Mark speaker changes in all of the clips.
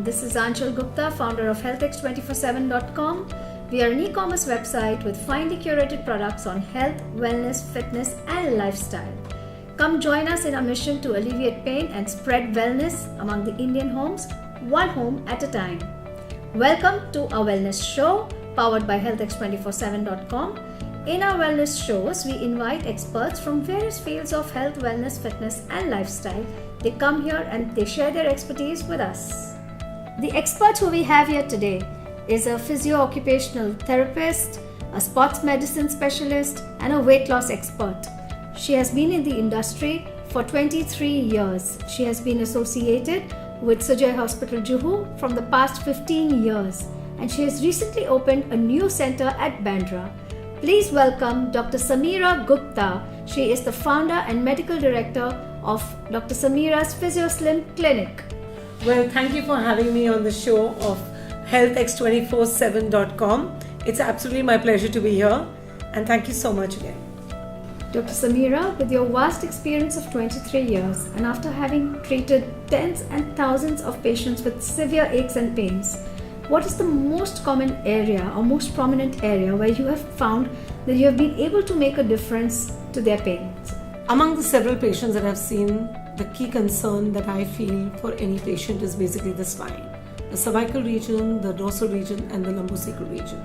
Speaker 1: This is Sameera Gupta, founder of Healthx247.com. We are an e-commerce website with finely curated products on health, wellness, fitness and lifestyle. Come join us in our mission to alleviate pain and spread wellness among the Indian homes, one home at a time. Welcome to our wellness show powered by Healthx247.com. In our wellness shows, we invite experts from various fields of health, wellness, fitness and lifestyle. They come here and they share their expertise with us. The expert who we have here today is a physio-occupational therapist, a sports medicine specialist and a weight loss expert. She has been in the industry for 23 years. She has been associated with Sujay Hospital Juhu from the past 15 years and she has recently opened a new center at Bandra. Please welcome Dr. Sameera Gupta. She is the founder and medical director of Dr. Sameera's Physio-Slim Clinic.
Speaker 2: Well, thank you for having me on the show of Healthx247.com. It's absolutely my pleasure to be here and thank you so much again.
Speaker 1: Dr. Sameera, with your vast experience of 23 years and after having treated tens and thousands of patients with severe aches and pains, what is the most common area or most prominent area where you have found that you have been able to make a difference to their pains?
Speaker 2: Among the several patients that I've seen, the key concern that I feel for any patient is basically the spine. The cervical region, the dorsal region and the lumbosacral region.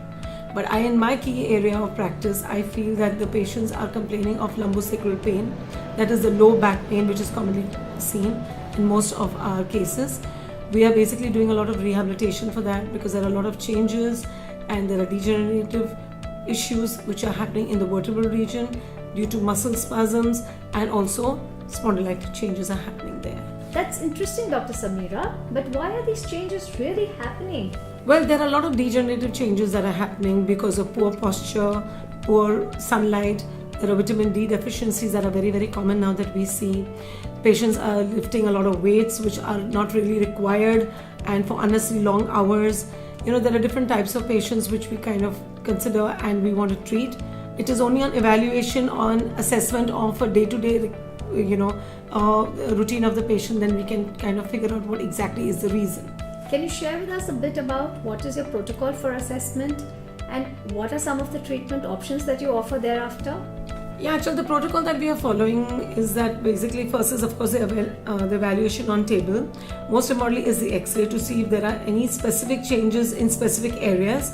Speaker 2: But in my key area of practice, I feel that the patients are complaining of lumbosacral pain. That is the low back pain which is commonly seen in most of our cases. We are basically doing a lot of rehabilitation for that because there are a lot of changes and there are degenerative issues which are happening in the vertebral region due to muscle spasms and also spondylitis changes are happening there.
Speaker 1: That's interesting, Dr. Sameera, but why are these changes really happening?
Speaker 2: Well, there are a lot of degenerative changes that are happening because of poor posture, poor sunlight. There are vitamin D deficiencies that are very, very common now that we see. Patients are lifting a lot of weights which are not really required and for unnecessarily long hours. There are different types of patients which we kind of consider and we want to treat. It is only on evaluation, on assessment of a day-to-day routine of the patient, then we can kind of figure out what exactly is the reason.
Speaker 1: Can you share with us a bit about what is your protocol for assessment and what are some of the treatment options that you offer thereafter?
Speaker 2: Yeah, so the protocol that we are following is that basically first is of course the evaluation on table. Most importantly is the X-ray to see if there are any specific changes in specific areas.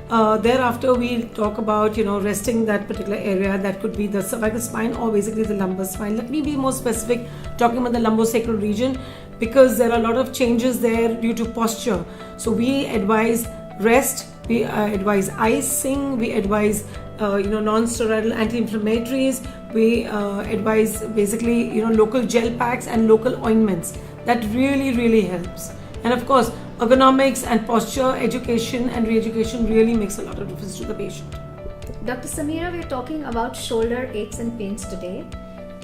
Speaker 2: Thereafter we talk about resting that particular area. That could be the cervical spine or basically the lumbar spine. Let me be more specific, talking about the lumbosacral region because there are a lot of changes there due to posture. So we advise rest, we advise icing, we advise non-steroidal anti-inflammatories, we advise basically local gel packs and local ointments. That really helps. And of course ergonomics and posture education and re-education really makes a lot of difference to the patient.
Speaker 1: Dr. Sameera, we are talking about shoulder aches and pains today.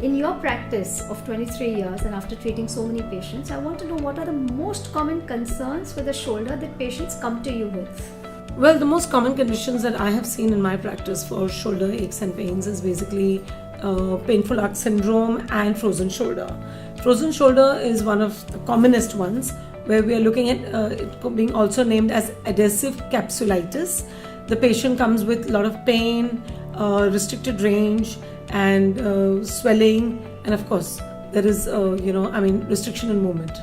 Speaker 1: In your practice of 23 years and after treating so many patients, I want to know what are the most common concerns with the shoulder that patients come to you with?
Speaker 2: Well, the most common conditions that I have seen in my practice for shoulder aches and pains is basically painful arch syndrome and frozen shoulder. Frozen shoulder is one of the commonest ones where we are looking at it being also named as adhesive capsulitis. The patient comes with a lot of pain, restricted range and swelling and of course there is restriction in movement.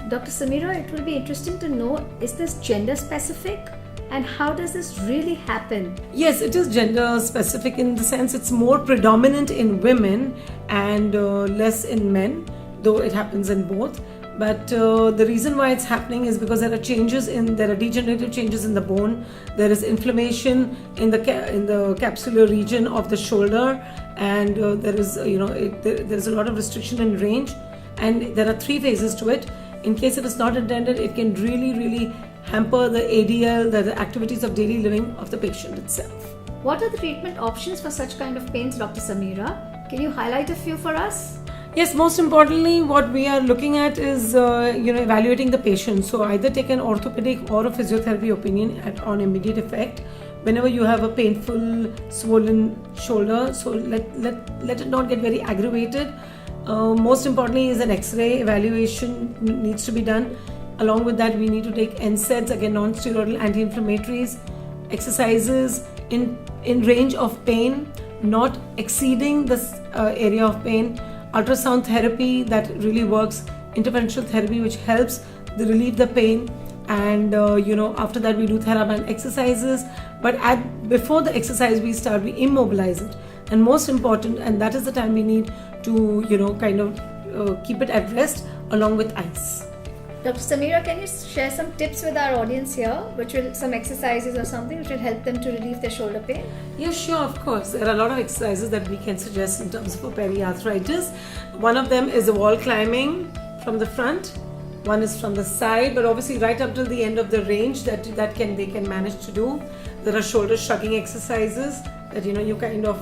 Speaker 1: Dr. Sameera, it will be interesting to know, is this gender specific? And how does this really happen?
Speaker 2: Yes, it is gender specific in the sense it's more predominant in women and less in men, though it happens in both. But the reason why it's happening is because there are degenerative changes in the bone. There is inflammation in the capsular region of the shoulder, and there is a lot of restriction in range. And there are 3 phases to it. In case it is not attended, it can really hamper the ADL, the activities of daily living of the patient itself.
Speaker 1: What are the treatment options for such kind of pains, Dr. Sameera? Can you highlight a few for us?
Speaker 2: Yes, most importantly, what we are looking at is evaluating the patient. So either take an orthopedic or a physiotherapy opinion on immediate effect. Whenever you have a painful, swollen shoulder, so let it not get very aggravated. Most importantly is an X-ray evaluation needs to be done. Along with that, we need to take NSAIDs, again non-steroidal anti-inflammatories, exercises in range of pain, not exceeding this area of pain, ultrasound therapy that really works, interventional therapy which helps relieve the pain, and after that we do TheraBand exercises. But before the exercise we immobilize it, and most important, and that is the time we need to keep it at rest along with ice.
Speaker 1: Dr. Sameera, can you share some tips with our audience here, some exercises or something which will help them to relieve their shoulder pain?
Speaker 2: Yeah, sure, of course. There are a lot of exercises that we can suggest in terms of periarthritis. One of them is the wall climbing from the front. One is from the side, but obviously right up till the end of the range that they can manage to do. There are shoulder shrugging exercises that you kind of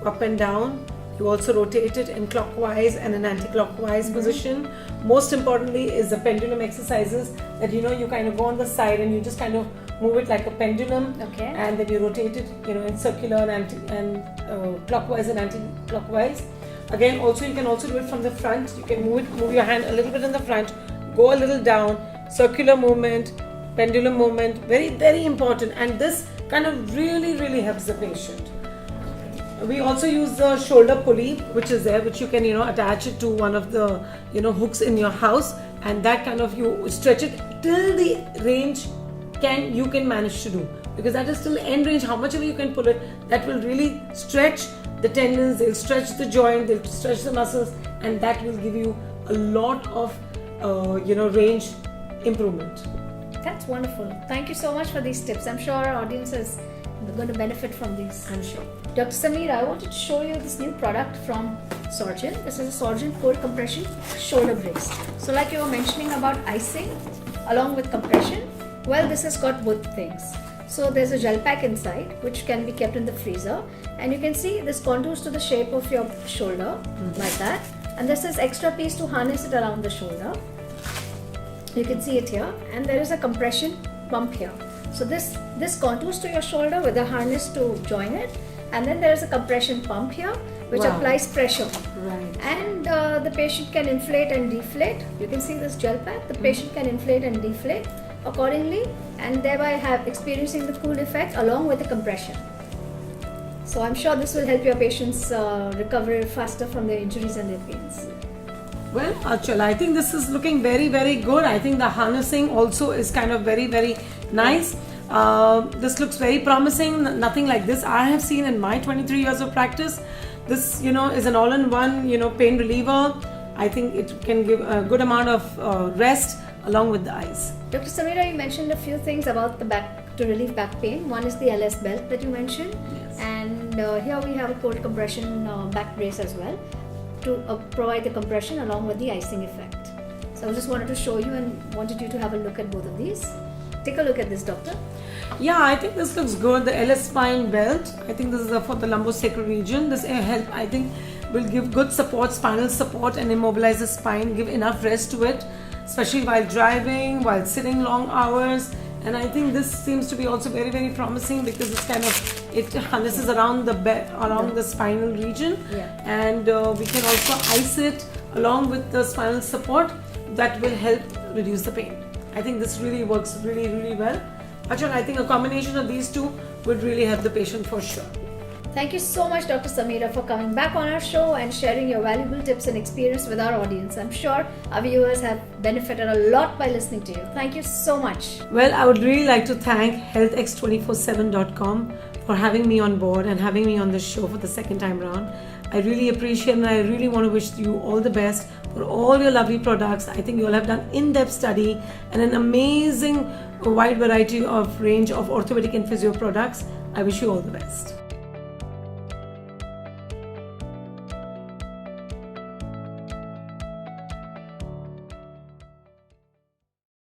Speaker 2: up and down. You also rotate it in clockwise and an anti-clockwise position. Most importantly is the pendulum exercises that you kind of go on the side and you just kind of move it like a pendulum.
Speaker 1: Okay.
Speaker 2: And then you rotate it in circular and clockwise and anti-clockwise. Again, also you can also do it from the front. You can move your hand a little bit in the front, go a little down, circular movement, pendulum movement, very, very important. And this kind of really, really helps the patient. We also use the shoulder pulley, which is there, which you can attach it to one of the hooks in your house, and that kind of you stretch it till the range you can manage to do, because that is still the end range. How much ever you can pull it, that will really stretch the tendons, they'll stretch the joint, they'll stretch the muscles, and that will give you a lot of range improvement.
Speaker 1: That's wonderful. Thank you so much for these tips. I'm sure our audience is going to benefit from these.
Speaker 2: I'm sure.
Speaker 1: Dr. Sameera, I wanted to show you this new product from Surgeon. This is a Surgeon cold compression shoulder brace. So like you were mentioning about icing along with compression, well, this has got both things. So there's a gel pack inside which can be kept in the freezer, and you can see this contours to the shape of your shoulder like that, and this is extra piece to harness it around the shoulder. You can see it here, and there is a compression pump here. So this contours to your shoulder with a harness to join it, and then there is a compression pump here which applies pressure.
Speaker 2: Right.
Speaker 1: And the patient can inflate and deflate. You can see this gel pack. The patient can inflate and deflate accordingly, and thereby experiencing the cool effect along with the compression. So I'm sure this will help your patients recover faster from their injuries and their pains.
Speaker 2: Well, Achal, I think this is looking very, very good. I think the harnessing also is kind of very, very nice. This looks very promising. Nothing like this I have seen in my 23 years of practice. This, is an all-in-one, pain reliever. I think it can give a good amount of rest along with the ice.
Speaker 1: Dr. Sameera, you mentioned a few things about the back to relieve back pain. One is the LS belt that you mentioned,
Speaker 2: yes.
Speaker 1: And here we have a cold compression back brace as well to provide the compression along with the icing effect. So I just wanted to show you and wanted you to have a look at both of these. Take a look at this, doctor.
Speaker 2: Yeah, I think this looks good. The LS spine belt, I think this is for the lumbosacral region. This help, I think, will give good support, spinal support, and immobilize the spine, give enough rest to it, especially while driving, while sitting long hours. And I think this seems to be also very, very promising because it harnesses around the spinal region, and we can also ice it along with the spinal support that will help reduce the pain. I think this really works really, really well. Achal, I think a combination of these two would really help the patient for sure.
Speaker 1: Thank you so much, Dr. Sameera, for coming back on our show and sharing your valuable tips and experience with our audience. I'm sure our viewers have benefited a lot by listening to you. Thank you so much.
Speaker 2: Well, I would really like to thank Healthx247.com for having me on board and having me on the show for the second time round. I really appreciate and I really want to wish you all the best for all your lovely products. I think you all have done in-depth study and an amazing wide variety of range of orthopedic and physio products. I wish you all the best.